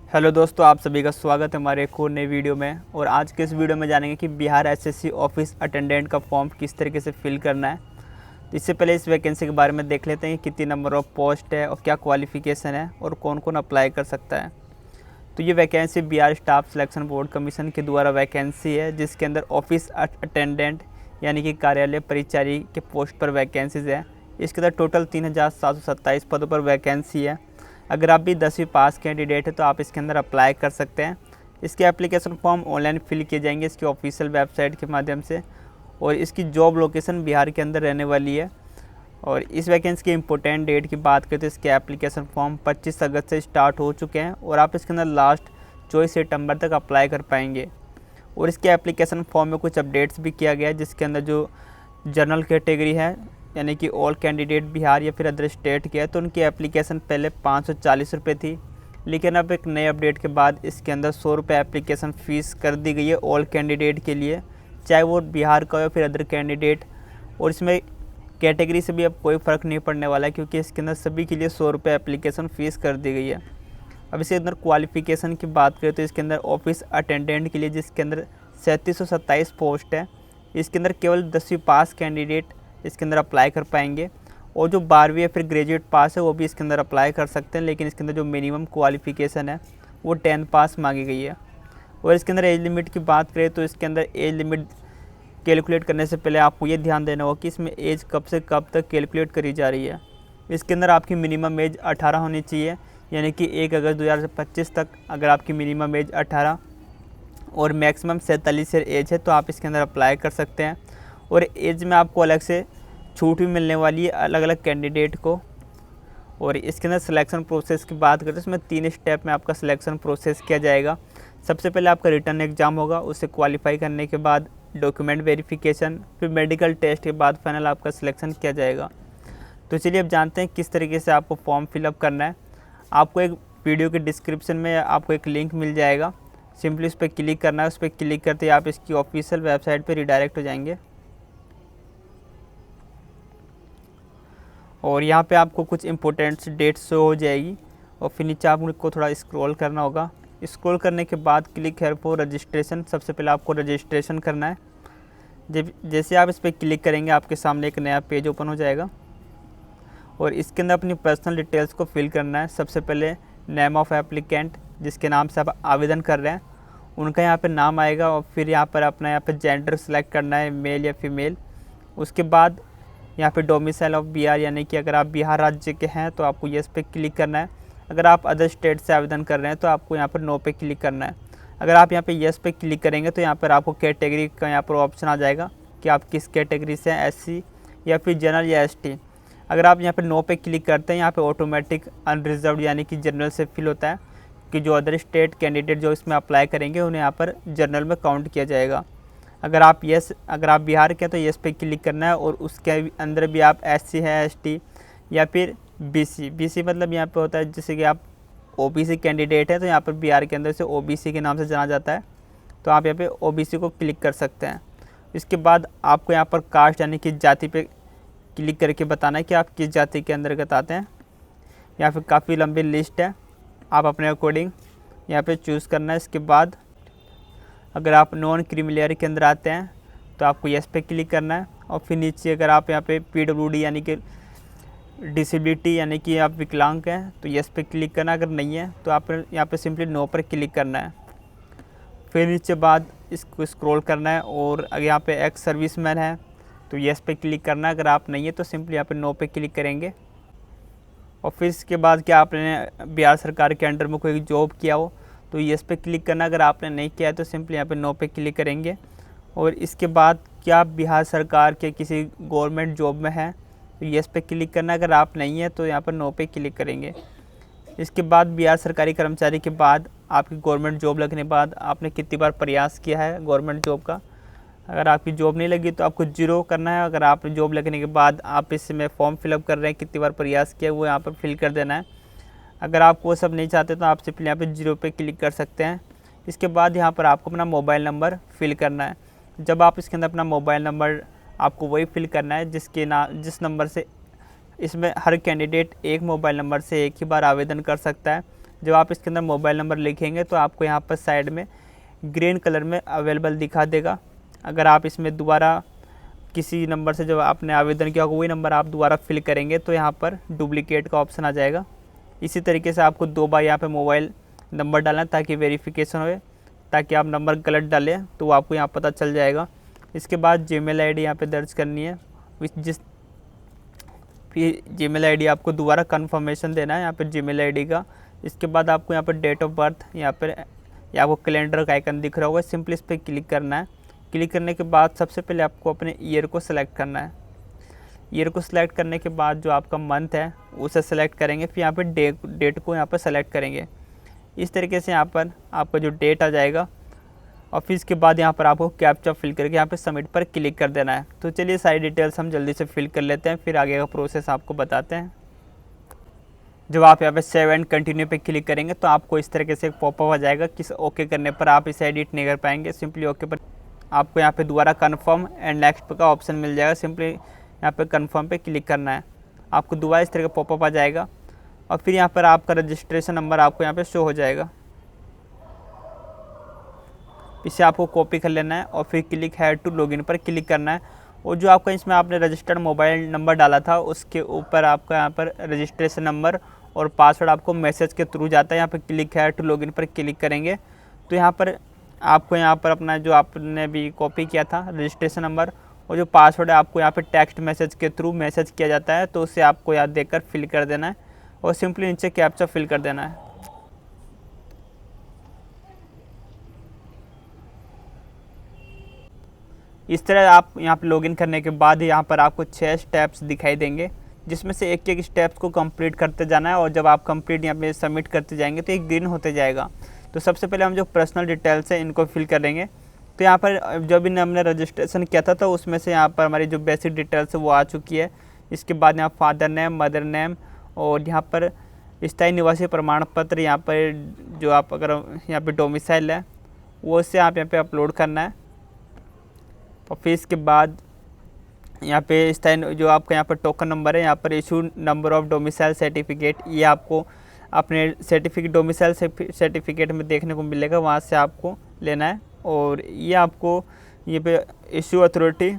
Hello दोस्तों, आप सभी का स्वागत है हमारे एक और नई वीडियो में। और आज के इस वीडियो में जानेंगे कि बिहार एसएससी ऑफिस अटेंडेंट का फॉर्म किस तरीके से फिल करना है। तो इससे पहले इस वैकेंसी के बारे में देख लेते हैं कि कितनी नंबर ऑफ पोस्ट है और क्या क्वालिफिकेशन है और कौन कौन अप्लाई कर सकता है। तो ये vacancy Bihar staff selection board commission के द्वारा वैकेंसी है, जिसके अंदर ऑफिस अटेंडेंट यानी कि कार्यालय परिचारी के पोस्ट पर वैकेंसीज़ है। इसके अंदर टोटल 3727 पदों पर वैकेंसी है। अगर आप भी 10वीं पास कैंडिडेट है तो आप इसके अंदर अप्लाई कर सकते हैं। इसके एप्लीकेशन फॉर्म ऑनलाइन फिल किए जाएंगे इसकी ऑफिशियल वेबसाइट के माध्यम से। और इसकी जॉब लोकेशन बिहार के अंदर रहने वाली है। और इस वैकेंसी की इम्पोर्टेंट डेट की बात करें तो इसके एप्लीकेशन फॉर्म 25 अगस्त से स्टार्ट हो चुके हैं और आप इसके अंदर लास्ट 24 सितंबर तक अप्लाई कर पाएंगे। और इसके एप्लीकेशन फॉर्म में कुछ अपडेट्स भी किया गया है, जिसके अंदर जो जनरल कैटेगरी है यानी कि ऑल कैंडिडेट बिहार या फिर अदर स्टेट के है तो उनकी एप्लीकेशन पहले 540 रुपये थी, लेकिन अब एक नए अपडेट के बाद इसके अंदर 100 रुपये एप्लीकेशन फ़ीस कर दी गई है ऑल कैंडिडेट के लिए, चाहे वो बिहार का हो या फिर अदर कैंडिडेट। और इसमें कैटेगरी से भी अब कोई फ़र्क नहीं पड़ने वाला है, क्योंकि इसके अंदर सभी के लिए 100 रुपये एप्लीकेशन फ़ीस कर दी गई है। अब इसके अंदर क्वालिफ़िकेशन की बात करें तो इसके अंदर ऑफिस अटेंडेंट के लिए, जिसके अंदर 3727 पोस्ट है, इसके अंदर केवल 10वीं पास कैंडिडेट इसके अंदर अप्लाई कर पाएंगे। और जो 12वीं या फिर ग्रेजुएट पास है वो भी इसके अंदर अप्लाई कर सकते हैं, लेकिन इसके अंदर जो मिनिमम क्वालिफ़िकेशन है वो 10 पास मांगी गई है। और इसके अंदर एज लिमिट की बात करें तो इसके अंदर एज लिमिट कैलकुलेट करने से पहले आपको ये ध्यान देना होगा कि इसमें एज कब से कब तक कैलकुलेट करी जा रही है। इसके अंदर आपकी मिनिमम एज 18 होनी चाहिए, यानी कि 1 अगस्त 2025 तक अगर आपकी मिनिमम एज 18 और मैक्सिमम 47 ईयर एज है तो आप इसके अंदर अप्लाई कर सकते हैं। और एज में आपको अलग से छूट भी मिलने वाली है अलग अलग कैंडिडेट को। और इसके अंदर सिलेक्शन प्रोसेस की बात करें तो इसमें 3 स्टेप में आपका सिलेक्शन प्रोसेस किया जाएगा। सबसे पहले आपका रिटर्न एग्ज़ाम होगा, उससे क्वालिफाई करने के बाद डॉक्यूमेंट वेरिफिकेशन, फिर मेडिकल टेस्ट के बाद फाइनल आपका सिलेक्शन किया जाएगा। तो चलिए अब जानते हैं किस तरीके से आपको फॉर्म फिलअप करना है। आपको एक वीडियो के डिस्क्रिप्शन में आपको एक लिंक मिल जाएगा, सिंपली उस पर क्लिक करना है। उस पर क्लिक करते ही आप इसकी ऑफिशियल वेबसाइट पर रिडायरेक्ट हो जाएंगे। और यहाँ पे आपको कुछ इंपॉर्टेंट डेट्स शो हो जाएगी और फिर नीचे आपको थोड़ा स्क्रॉल करना होगा। स्क्रॉल करने के बाद क्लिक हेयर फॉर रजिस्ट्रेशन, सबसे पहले आपको रजिस्ट्रेशन करना है। जैसे आप इस पर क्लिक करेंगे आपके सामने एक नया पेज ओपन हो जाएगा और इसके अंदर अपनी पर्सनल डिटेल्स को फिल करना है। सबसे पहले नेम ऑफ़ एप्लीकेंट, जिसके नाम से आप आवेदन कर रहे हैं उनका यहाँ पे नाम आएगा। और फिर यहाँ पर अपना यहाँ पे जेंडर सेलेक्ट करना है, मेल या फीमेल। उसके बाद यहाँ पे डोमिसाइल ऑफ बिहार, यानी कि अगर आप बिहार राज्य के हैं तो आपको येस पे क्लिक करना है। अगर आप अदर स्टेट से आवेदन कर रहे हैं तो आपको यहाँ पर नो पे क्लिक करना है। अगर आप यहाँ पे येस पे क्लिक करेंगे तो यहाँ पर आपको कैटेगरी का यहाँ पर ऑप्शन आ जाएगा कि आप किस कैटेगरी से हैं, एससी या फिर जनरल या एसटी। अगर आप यहाँ पर नो पे क्लिक करते हैं यहाँ पर ऑटोमेटिक अनरिजर्व्ड यानी कि जनरल से फिल होता है कि जो अदर स्टेट कैंडिडेट जो इसमें अप्लाई करेंगे उन्हें यहाँ पर जनरल में काउंट किया जाएगा। अगर आप बिहार के हैं तो येस पे क्लिक करना है। और उसके अंदर भी आप एससी है, एसटी या फिर बीसी मतलब यहाँ पे होता है जैसे कि आप ओबीसी कैंडिडेट है तो यहाँ पर बिहार के अंदर से ओबीसी के नाम से जाना जाता है, तो आप यहाँ पे ओबीसी को क्लिक कर सकते हैं। इसके बाद आपको यहाँ पर कास्ट यानी कि जाति पे क्लिक करके बताना है कि आप किस जाति के अंतर्गत आते हैं। यहाँ पर काफ़ी लंबी लिस्ट है, आप अपने अकॉर्डिंग यहाँ पर चूज़ करना है। इसके बाद अगर आप नॉन क्रीमी के अंदर आते हैं तो आपको येस पे क्लिक करना है। और फिर नीचे अगर आप यहाँ पे पीडब्ल्यूडी यानी कि डिसेबिलिटी यानी कि आप विकलांग हैं तो येस पे क्लिक करना। अगर नहीं है तो आप यहाँ पे सिंपली नो पर क्लिक करना है। फिर नीचे बाद इसको स्क्रॉल करना है और अगर यहाँ पे एक्स सर्विसमैन है तो येस पे क्लिक करना है। अगर आप नहीं है तो सिंपली यहाँ पे नो पे क्लिक करेंगे। और फिर इसके बाद क्या आपने बिहार सरकार के अंडर में कोई जॉब किया हो तो येस पे क्लिक करना। अगर आपने नहीं किया है तो सिंपली यहाँ पे नो पे क्लिक करेंगे। और इसके बाद क्या आप बिहार सरकार के किसी गवर्नमेंट जॉब में हैं तो येस पे क्लिक करना। अगर आप नहीं है तो यहाँ पर नो पे क्लिक करेंगे। इसके बाद बिहार सरकारी कर्मचारी के बाद आपकी गवर्नमेंट जॉब लगने के बाद आपने कितनी बार प्रयास किया है गवर्नमेंट जॉब का। अगर आपकी जॉब नहीं लगी तो आपको 0 करना है। अगर आप जॉब लगने के बाद आप इसमें फॉर्म फिलअप कर रहे हैं कितनी बार प्रयास किया वो यहाँ पर फिल कर देना है। अगर आप वो सब नहीं चाहते तो आप सिंपली यहाँ पे 0 पे क्लिक कर सकते हैं। इसके बाद यहाँ पर आपको अपना मोबाइल नंबर फिल करना है। जब आप इसके अंदर अपना मोबाइल नंबर आपको वही फिल करना है जिस नंबर से इसमें हर कैंडिडेट एक मोबाइल नंबर से एक ही बार आवेदन कर सकता है। जब आप इसके अंदर मोबाइल नंबर लिखेंगे तो आपको यहाँ पर साइड में ग्रीन कलर में अवेलेबल दिखा देगा। अगर आप इसमें दोबारा किसी नंबर से जो आपने आवेदन किया होगा वही नंबर आप दोबारा फिल करेंगे तो यहाँ पर डुप्लीकेट का ऑप्शन आ जाएगा। इसी तरीके से आपको 2 बार यहाँ पे मोबाइल नंबर डालना है ताकि वेरिफिकेशन हो, ताकि आप नंबर गलत डालें तो आपको यहाँ पता चल जाएगा। इसके बाद जीमेल आईडी यहाँ पे दर्ज करनी है, जिस फिर जीमेल आईडी आपको दोबारा कन्फर्मेशन देना है यहाँ पर जीमेल आईडी का। इसके बाद आपको यहाँ पर डेट ऑफ बर्थ यहाँ पर या आपको कैलेंडर का आइकन दिख रहा होगा, सिंपली इस पर क्लिक करना है। क्लिक करने के बाद सबसे पहले आपको अपने ईयर को सिलेक्ट करना है। ईयर को सिलेक्ट करने के बाद जो आपका मंथ है उसे सेलेक्ट करेंगे, फिर यहाँ पे डेट को यहाँ पर सेलेक्ट करेंगे। इस तरीके से यहाँ पर आपका जो डेट आ जाएगा और फिर इसके बाद यहाँ पर आपको कैप्चा फिल करके यहाँ पे सबमिट पर क्लिक कर देना है। तो चलिए सारी डिटेल्स हम जल्दी से फिल कर लेते हैं, फिर आगे का प्रोसेस आपको बताते हैं। जब आप यहाँ पे सेव एंड कंटिन्यू पे क्लिक करेंगे तो आपको इस तरीके से एक पॉपअप आ जाएगा। किस ओके करने पर आप इसे एडिट नहीं कर पाएंगे, सिंपली ओके पर आपको यहाँ पे दोबारा कन्फर्म एंड नेक्स्ट का ऑप्शन मिल जाएगा। सिंपली यहाँ पे कन्फर्म पे क्लिक करना है, आपको दोबारा इस तरह का पॉपअप आ जाएगा और फिर यहाँ पर आपका रजिस्ट्रेशन नंबर आपको यहाँ पे शो हो जाएगा। इसे आपको कॉपी कर लेना है और फिर क्लिक है टू लॉगिन पर क्लिक करना है। और जो आपका इसमें आपने रजिस्टर्ड मोबाइल नंबर डाला था उसके ऊपर आपका यहाँ पर रजिस्ट्रेशन नंबर और पासवर्ड आपको मैसेज के थ्रू जाता है। यहाँ पर क्लिक है टू लॉगिन पर क्लिक करेंगे तो यहाँ पर आपको यहाँ पर अपना जो आपने भी कॉपी किया था रजिस्ट्रेशन नंबर और जो पासवर्ड है आपको यहाँ पे टेक्स्ट मैसेज के थ्रू मैसेज किया जाता है, तो उसे आपको याद देकर फिल कर देना है और सिंपली नीचे कैप्चा फिल कर देना है। इस तरह आप यहाँ पे लॉगिन करने के बाद यहाँ पर आपको 6 स्टेप्स दिखाई देंगे, जिसमें से एक स्टेप्स को कंप्लीट करते जाना है और जब आप कंप्लीट यहाँ पे सबमिट करते जाएंगे तो एक ग्रीन होते जाएगा। तो सबसे पहले हम जो पर्सनल डिटेल्स है इनको फिल करेंगे। तो यहाँ पर जब इन हमने रजिस्ट्रेशन किया था तो उसमें से यहाँ पर हमारी जो बेसिक डिटेल्स है वो आ चुकी है। इसके बाद यहाँ फादर नेम, मदर नेम और यहाँ पर स्थायी निवासी प्रमाण पत्र, यहाँ पर जो आप अगर यहाँ पे डोमिसाइल है वो से आप यहाँ पे अपलोड करना है। और फिर इसके बाद यहाँ पे स्थायी जो आपका यहाँ पर टोकन नंबर है, यहाँ पर issue number of domicile certificate, ये आपको अपने सर्टिफिकेट डोमिसाइल सर्टिफिकेट में देखने को मिलेगा, वहाँ से आपको लेना है। और ये आपको ये पे इशू अथॉरिटी,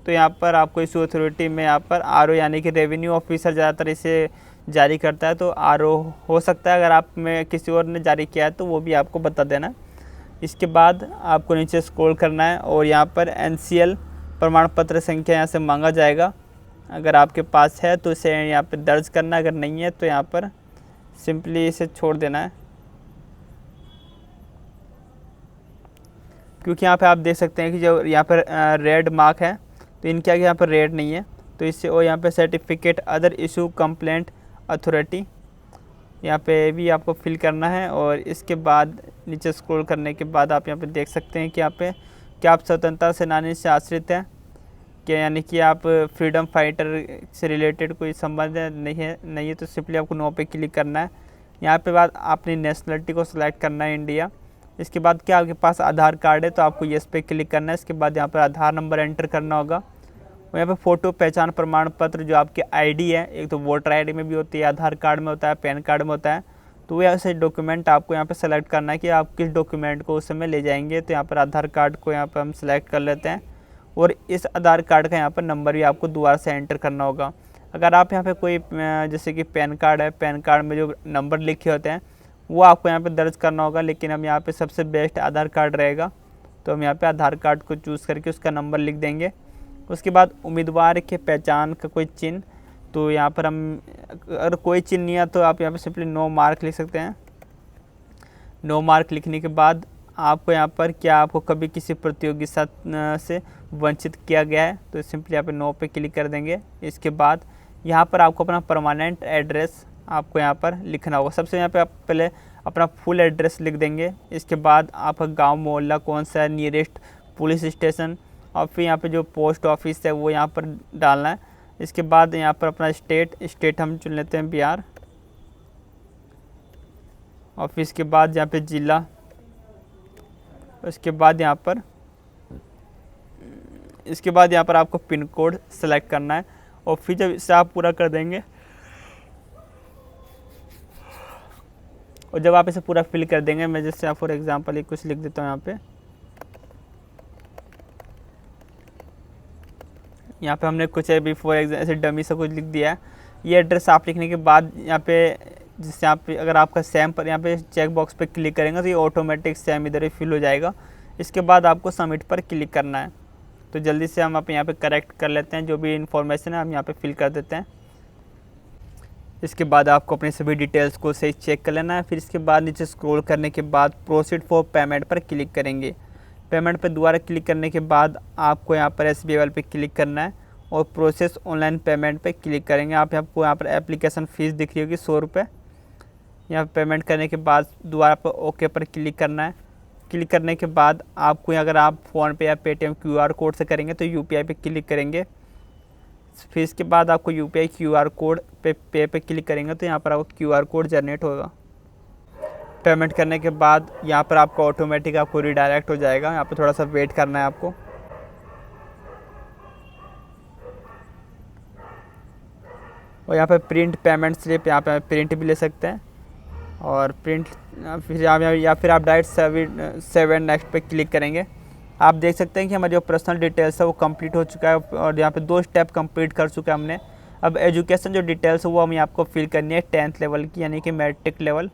तो यहाँ पर आपको इशू अथॉरिटी में यहाँ पर आरओ यानी कि रेवेन्यू ऑफिसर ज़्यादातर इसे जारी करता है, तो आरओ हो सकता है। अगर आप में किसी और ने जारी किया है तो वो भी आपको बता देना। इसके बाद आपको नीचे स्क्रॉल करना है और यहाँ पर एनसीएल प्रमाण पत्र संख्या यहाँ से मांगा जाएगा। अगर आपके पास है तो इसे यहाँ पर दर्ज करना, अगर नहीं है तो यहाँ पर सिंपली इसे छोड़ देना है। क्योंकि यहाँ पे आप देख सकते हैं कि जो यहाँ पर रेड मार्क है तो इनके आगे यहाँ पर रेड नहीं है, तो इससे और यहाँ पे certificate other issue complaint authority यहाँ पे भी आपको फिल करना है। और इसके बाद नीचे स्क्रॉल करने के बाद आप यहाँ पे देख सकते हैं कि यहाँ पे क्या आप स्वतंत्रता सेनानी से आश्रित हैं क्या, यानी कि आप फ्रीडम फाइटर से रिलेटेड कोई संबंध नहीं है तो सिंपली आपको नो पे क्लिक करना है। यहाँ पे बाद अपनी नेशनलिटी को सिलेक्ट करना है इंडिया। इसके बाद क्या आपके पास आधार कार्ड है तो आपको येस पे क्लिक करना है। इसके बाद यहाँ पर आधार नंबर एंटर करना होगा और यहाँ पे फ़ोटो पहचान प्रमाण पत्र जो आपकी आईडी है, एक तो वोटर आईडी में भी होती है, आधार कार्ड में होता है, पैन कार्ड में होता है, तो वो ऐसे डॉक्यूमेंट आपको यहाँ पे सेलेक्ट करना है कि आप किस डॉक्यूमेंट को उस समय ले जाएंगे। तो यहाँ पर आधार कार्ड को यहाँ पर हम सेलेक्ट कर लेते हैं और इस आधार कार्ड का यहाँ पर नंबर भी आपको दोबारा से एंटर करना होगा। अगर आप यहाँ पे कोई जैसे कि पैन कार्ड है, पैन कार्ड में जो नंबर लिखे होते हैं वो आपको यहाँ पे दर्ज करना होगा, लेकिन हम यहाँ पे सबसे बेस्ट आधार कार्ड रहेगा तो हम यहाँ पे आधार कार्ड को चूज़ करके उसका नंबर लिख देंगे। उसके बाद उम्मीदवार के पहचान का कोई चिन्ह, तो यहाँ पर हम अगर कोई चिन्ह नहीं है तो आप यहाँ पे सिंपली नो मार्क लिख सकते हैं। नो मार्क लिखने के बाद आपको यहाँ पर क्या आपको कभी किसी प्रतियोगिता से वंचित किया गया है तो सिंपली यहाँ पे नो पे क्लिक कर देंगे। इसके बाद यहाँ पर आपको अपना परमानेंट एड्रेस आपको यहाँ पर लिखना होगा। सबसे यहाँ पे आप पहले अपना फुल एड्रेस लिख देंगे। इसके बाद आपका गांव मोहल्ला कौन सा है, नियरेस्ट पुलिस स्टेशन, और फिर यहाँ पे जो पोस्ट ऑफिस है वो यहाँ पर डालना है। इसके बाद यहाँ पर अपना स्टेट हम चुन लेते हैं बिहार। और फिर इसके बाद यहाँ पे जिला, उसके बाद यहाँ पर आपको पिन कोड सेलेक्ट करना है। और फिर जब इसे आप पूरा कर देंगे और जब आप इसे पूरा फिल कर देंगे, मैं जैसे फॉर एग्जांपल ये कुछ लिख देता हूँ यहाँ पे हमने कुछ अभी फॉर एग्जाम्पल ऐसे डमी से कुछ लिख दिया है। ये एड्रेस आप लिखने के बाद यहाँ पे जिससे आप अगर आपका सैम पर यहाँ पे चेक बॉक्स पे क्लिक करेंगे तो ये ऑटोमेटिक सैम इधर ही फिल हो जाएगा। इसके बाद आपको सबमिट पर क्लिक करना है। तो जल्दी से हम आप यहाँ पे करेक्ट कर लेते हैं, जो भी इन्फॉर्मेशन है हम यहाँ पे फिल कर देते हैं। इसके बाद आपको अपने सभी डिटेल्स को सही चेक कर लेना है। फिर इसके बाद नीचे स्क्रॉल करने के बाद प्रोसीड फॉर पेमेंट पर क्लिक करेंगे। पेमेंट पर दोबारा क्लिक करने के बाद आपको यहाँ पर SBI वाले पे क्लिक करना है और प्रोसेस ऑनलाइन पेमेंट पे क्लिक करेंगे। आपको यहाँ पर एप्लीकेशन फ़ीस दिख रही होगी 100 रुपये। यहाँ पेमेंट करने के बाद दोबारा पर ओके पर क्लिक करना है। क्लिक करने के बाद आपको अगर आप फ़ोनपे या पेटीएम QR कोड से करेंगे तो UPI पे क्लिक करेंगे। फिर इसके बाद आपको UPI QR कोड पे क्लिक करेंगे तो यहाँ पर आपको QR कोड जनरेट होगा। पेमेंट करने के बाद यहाँ पर आपको ऑटोमेटिक आपको रिडायरेक्ट हो जाएगा। यहाँ पर थोड़ा सा वेट करना है आपको। और यहाँ पर प्रिंट पेमेंट स्लिप यहाँ पे प्रिंट भी ले सकते हैं और प्रिंट फिर या फिर आप डायरेक्ट सेवन नेक्स्ट पे क्लिक करेंगे। आप देख सकते हैं कि हमारी जो पर्सनल डिटेल्स है वो कंप्लीट हो चुका है और यहाँ पे 2 स्टेप कंप्लीट कर चुका है हमने। अब एजुकेशन जो डिटेल्स है वो हमें आपको फिल करनी है 10th लेवल की, यानी कि मैट्रिक लेवल।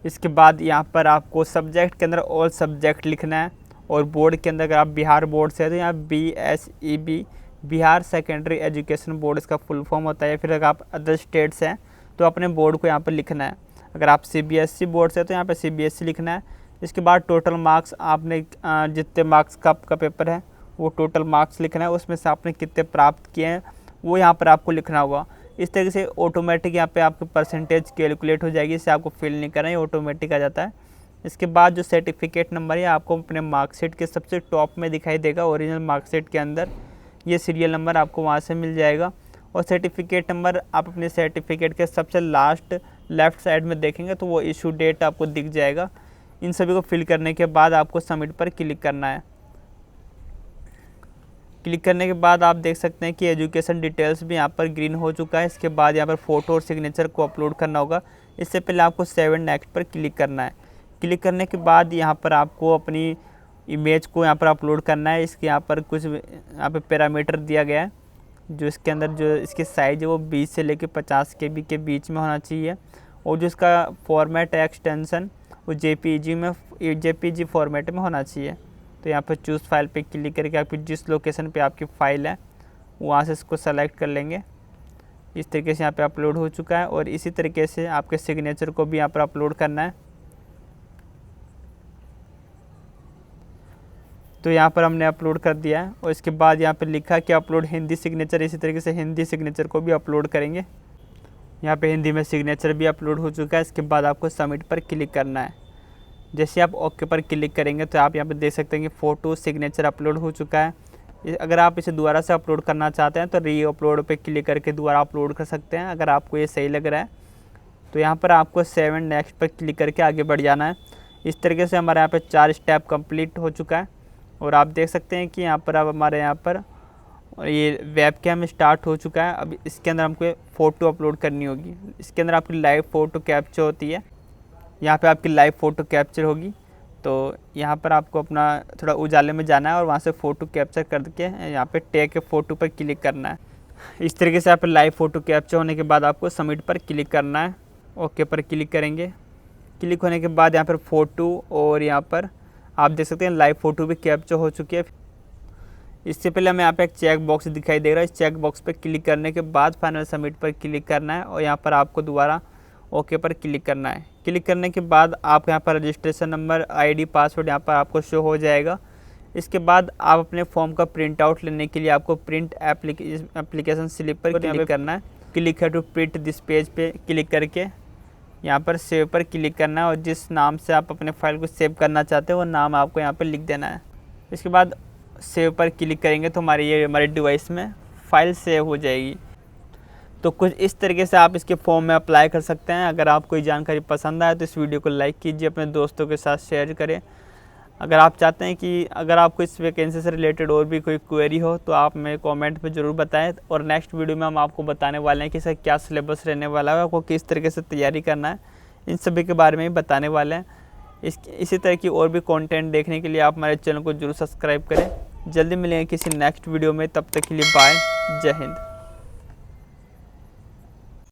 इसके बाद यहाँ पर आपको सब्जेक्ट के अंदर ऑल सब्जेक्ट लिखना है और बोर्ड के अंदर अगर आप बिहार बोर्ड से है तो यहाँ BSEB Bihar secondary education board इसका फुल फॉर्म होता है। फिर अगर आप अदर स्टेट्स हैं तो अपने बोर्ड को यहाँ पर लिखना है। अगर आप CBSE बोर्ड से है तो यहाँ पर CBSE लिखना है। इसके बाद टोटल मार्क्स आपने जितने मार्क्स का आपका पेपर है वो टोटल मार्क्स लिखना है, उसमें से आपने कितने प्राप्त किए हैं वो यहाँ पर आपको लिखना होगा। इस तरीके से ऑटोमेटिक यहाँ पे आपकी परसेंटेज कैलकुलेट हो जाएगी। इसे आपको फिल नहीं करना है, ऑटोमेटिक आ जाता है। इसके बाद जो सर्टिफिकेट नंबर है आपको अपने मार्कशीट के सबसे टॉप में दिखाई देगा। ओरिजिनल मार्कशीट के अंदर ये सीरियल नंबर आपको वहाँ से मिल जाएगा। और सर्टिफिकेट नंबर आप अपने सर्टिफिकेट के सबसे लास्ट लेफ़्ट साइड में देखेंगे तो वो इशू डेट आपको दिख जाएगा। इन सभी को फिल करने के बाद आपको सबमिट पर क्लिक करना है। क्लिक करने के बाद आप देख सकते हैं कि एजुकेशन डिटेल्स भी यहाँ पर ग्रीन हो चुका है। इसके बाद यहाँ पर फ़ोटो और सिग्नेचर को अपलोड करना होगा। इससे पहले आपको 7 नेक्स्ट पर क्लिक करना है। क्लिक करने के बाद यहाँ पर आपको अपनी इमेज को यहाँ पर अपलोड करना है। इसके यहाँ पर कुछ यहाँ पर पैरामीटर दिया गया है, जो इसके अंदर जो इसकी साइज़ है वो 20 से लेकर 50 KB के बीच में होना चाहिए। और जो इसका फॉर्मेट है एक्सटेंशन वो JPG फॉर्मेट में होना चाहिए। तो यहाँ पर चूज़ फाइल पे क्लिक करके आपकी जिस लोकेशन पे आपकी फ़ाइल है वहाँ से इसको सेलेक्ट कर लेंगे। इस तरीके से यहाँ पे अपलोड हो चुका है। और इसी तरीके से आपके सिग्नेचर को भी यहाँ पर अपलोड करना है। तो यहाँ पर हमने अपलोड कर दिया है। और इसके बाद यहाँ पर लिखा कि अपलोड हिंदी सिग्नेचर, इसी तरीके से हिंदी सिग्नेचर को भी अपलोड करेंगे। यहाँ पे हिंदी में सिग्नेचर भी अपलोड हो चुका है। इसके बाद आपको सबमिट पर क्लिक करना है। जैसे आप ओके पर क्लिक करेंगे तो आप यहाँ पे देख सकते हैं कि फ़ोटो सिग्नेचर अपलोड हो चुका है। अगर आप इसे दोबारा से अपलोड करना चाहते हैं तो री अपलोड पे क्लिक करके दोबारा अपलोड कर सकते हैं, अगर आपको ये सही लग रहा है। तो यहाँ पर आपको 7 नेक्स्ट पर क्लिक करके आगे बढ़ जाना है। इस तरीके से हमारे यहाँ पर 4 स्टेप कंप्लीट हो चुका है। और आप देख सकते हैं कि यहाँ पर अब हमारे यहाँ पर ये वेब कैम स्टार्ट हो चुका है। अब इसके अंदर हमको फ़ोटो अपलोड करनी होगी। इसके अंदर आपकी लाइव फ़ोटो कैप्चर होती है। यहाँ पे आपकी लाइव फ़ोटो कैप्चर होगी। तो यहाँ पर आपको अपना थोड़ा उजाले में जाना है और वहाँ से फ़ोटो कैप्चर करके यहाँ पे टेक फ़ोटो पर क्लिक करना है। इस तरीके से यहाँ पर लाइव फ़ोटो कैप्चर होने के बाद आपको सबमिट पर क्लिक करना है। ओके पर क्लिक करेंगे। क्लिक होने के बाद यहाँ पर फ़ोटो और यहाँ पर आप देख सकते हैं लाइव फ़ोटो भी कैप्चर हो चुकी है। इससे पहले हमें यहाँ पे एक चेक बॉक्स दिखाई दे रहा है। इस चेक बॉक्स पर क्लिक करने के बाद फाइनल सबमिट पर क्लिक करना है और यहाँ पर आपको दोबारा ओके पर क्लिक करना है। क्लिक करने के बाद आप यहाँ पर रजिस्ट्रेशन नंबर, ID, पासवर्ड यहाँ पर आपको शो हो जाएगा। इसके बाद आप अपने फॉर्म का प्रिंट आउट लेने के लिए आपको प्रिंट एप्लीकेशन स्लिप पर क्लिक करना है। क्लिक है टू प्रिंट दिस पेज पे क्लिक करके यहाँ पर सेव पर क्लिक करना है और जिस नाम से आप अपने फाइल को सेव करना चाहते हो वो नाम आपको यहाँ पर लिख देना है। इसके बाद सेव पर क्लिक करेंगे तो हमारे डिवाइस में फ़ाइल सेव हो जाएगी। तो कुछ इस तरीके से आप इसके फॉर्म में अप्लाई कर सकते हैं। अगर आपको ये जानकारी पसंद आए तो इस वीडियो को लाइक कीजिए, अपने दोस्तों के साथ शेयर करें। अगर आप चाहते हैं कि अगर आपको इस वैकेंसी से रिलेटेड और भी कोई क्वेरी हो तो आप हमें कमेंट में ज़रूर बताएं, और नेक्स्ट वीडियो में हम आपको बताने वाले हैं कि इसका क्या सिलेबस रहने वाला है, आपको किस तरीके से तैयारी करना है, इन सभी के बारे में ही बताने वाले हैं। इसी तरह की और भी कंटेंट देखने के लिए आप हमारे चैनल को जरूर सब्सक्राइब करें। जल्दी मिलेंगे किसी नेक्स्ट वीडियो में, तब तक के लिए बाय, जय हिंद।